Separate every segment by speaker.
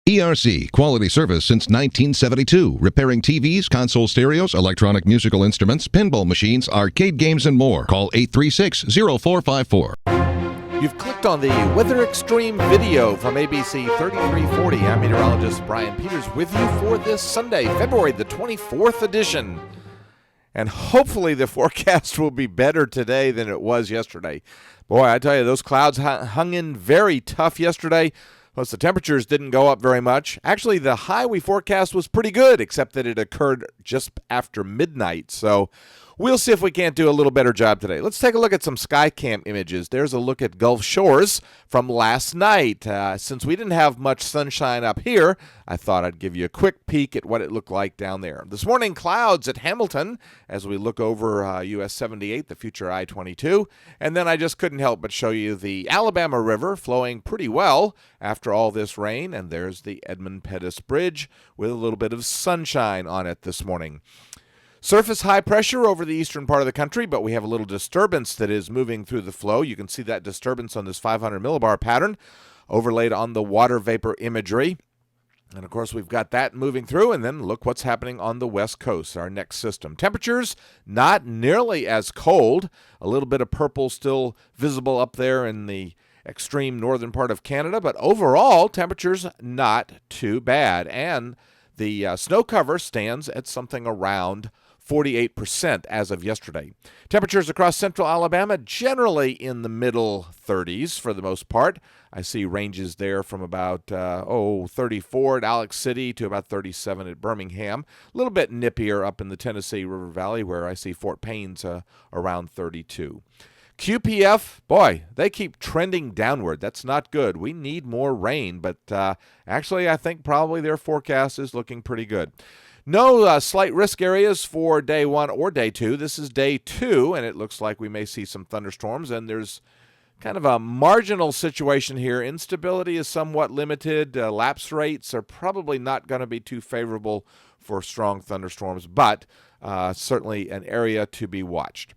Speaker 1: ERC, quality service since 1972. Repairing TVs, console stereos, electronic musical instruments, pinball machines, arcade games, and more. Call 836-0454.
Speaker 2: You've clicked on the Weather Xtreme video from ABC 3340. I'm meteorologist Brian Peters with you for this Sunday, February the 24th edition. And hopefully the forecast will be better today than it was yesterday. Boy, I tell you, those clouds hung in very tough yesterday. Plus, the temperatures didn't go up very much. Actually, the high we forecast was pretty good, except that it occurred just after midnight. So we'll see if we can't do a little better job today. Let's take a look at some Skycam images. There's a look at Gulf Shores from last night. Since we didn't have much sunshine up here, I thought I'd give you a quick peek at what it looked like down there. This morning, clouds at Hamilton as we look over US 78, the future I-22. And then I just couldn't help but show you the Alabama River flowing pretty well after all this rain. And there's the Edmund Pettus Bridge with a little bit of sunshine on it this morning. Surface high pressure over the eastern part of the country, but we have a little disturbance that is moving through the flow. You can see that disturbance on this 500 millibar pattern overlaid on the water vapor imagery. And, of course, we've got that moving through. And then look what's happening on the west coast, our next system. Temperatures not nearly as cold. A little bit of purple still visible up there in the extreme northern part of Canada. But overall, temperatures not too bad. And the snow cover stands at something around 48% as of yesterday. Temperatures across central Alabama generally in the middle 30s for the most part. I see ranges there from about 34 at Alex City to about 37 at Birmingham. A little bit nippier up in the Tennessee River Valley where I see Fort Payne's around 32. QPF, boy, they keep trending downward. That's not good. We need more rain, but actually I think probably their forecast is looking pretty good. No slight risk areas for day 1 or day 2. This is day 2, and it looks like we may see some thunderstorms, and there's kind of a marginal situation here. Instability is somewhat limited. Lapse rates are probably not going to be too favorable for strong thunderstorms, but certainly an area to be watched.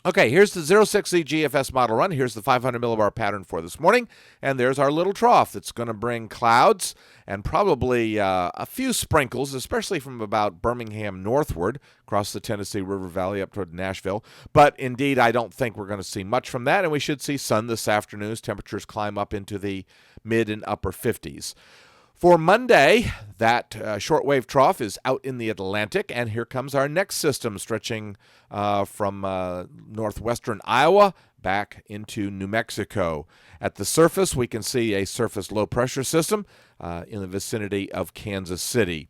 Speaker 2: Okay, here's the 06Z GFS model run. Here's the 500 millibar pattern for this morning. And there's our little trough that's going to bring clouds and probably a few sprinkles, especially from about Birmingham northward across the Tennessee River Valley up toward Nashville. But indeed, I don't think we're going to see much from that. And we should see sun this afternoon as temperatures climb up into the mid and upper 50s. For Monday, that shortwave trough is out in the Atlantic, and here comes our next system stretching from northwestern Iowa back into New Mexico. At the surface, we can see a surface low-pressure system in the vicinity of Kansas City.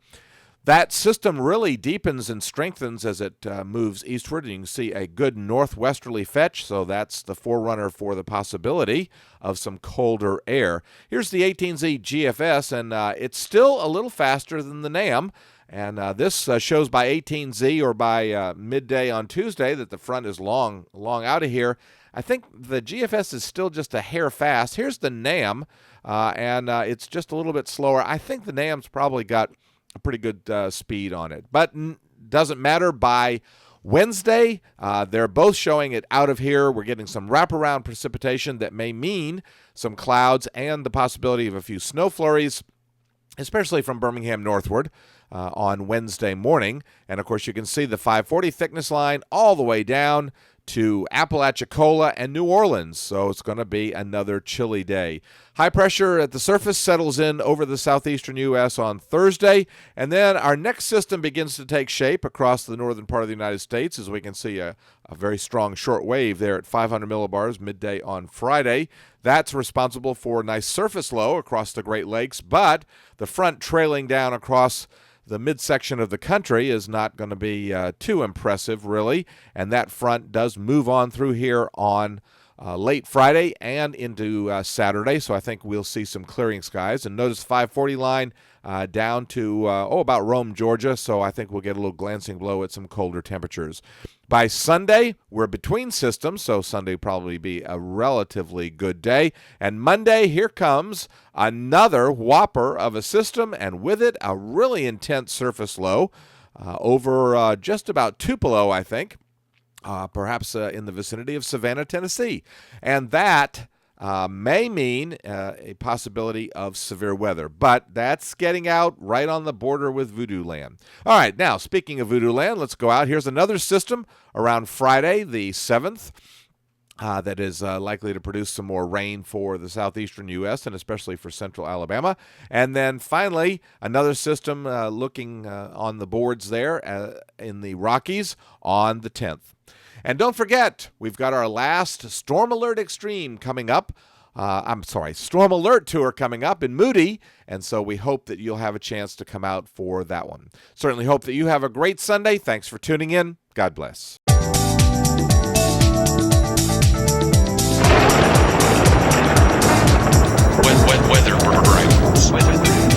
Speaker 2: That system really deepens and strengthens as it moves eastward. And you can see a good northwesterly fetch, so that's the forerunner for the possibility of some colder air. Here's the 18Z GFS, and it's still a little faster than the NAM. And this shows by 18Z or by midday on Tuesday that the front is long out of here. I think the GFS is still just a hair fast. Here's the NAM, and it's just a little bit slower. I think the NAM's probably got a pretty good speed on it. But doesn't matter. By Wednesday, they're both showing it out of here. We're getting some wraparound precipitation that may mean some clouds and the possibility of a few snow flurries, especially from Birmingham northward on Wednesday morning. And, of course, you can see the 540 thickness line all the way down to Apalachicola and New Orleans, so it's going to be another chilly day. High pressure at the surface settles in over the southeastern U.S. on Thursday, and then our next system begins to take shape across the northern part of the United States, as we can see a very strong short wave there at 500 millibars midday on Friday. That's responsible for a nice surface low across the Great Lakes, but the front trailing down across the midsection of the country is not going to be too impressive, really, and that front does move on through here on late Friday and into Saturday, so I think we'll see some clearing skies. And notice 540 line down to about Rome, Georgia, so I think we'll get a little glancing blow at some colder temperatures. By Sunday, we're between systems, so Sunday will probably be a relatively good day. And Monday, here comes another whopper of a system, and with it, a really intense surface low over just about Tupelo, I think, perhaps in the vicinity of Savannah, Tennessee. And that may mean a possibility of severe weather. But that's getting out right on the border with Voodoo Land. All right, now, speaking of Voodoo Land, let's go out. Here's another system around Friday, the 7th. That is likely to produce some more rain for the southeastern U.S. and especially for central Alabama. And then finally, another system looking on the boards there in the Rockies on the 10th. And don't forget, we've got our last Storm Alert Extreme coming up. Storm Alert Tour coming up in Moody. And so we hope that you'll have a chance to come out for that one. Certainly hope that you have a great Sunday. Thanks for tuning in. God bless.
Speaker 3: Weather.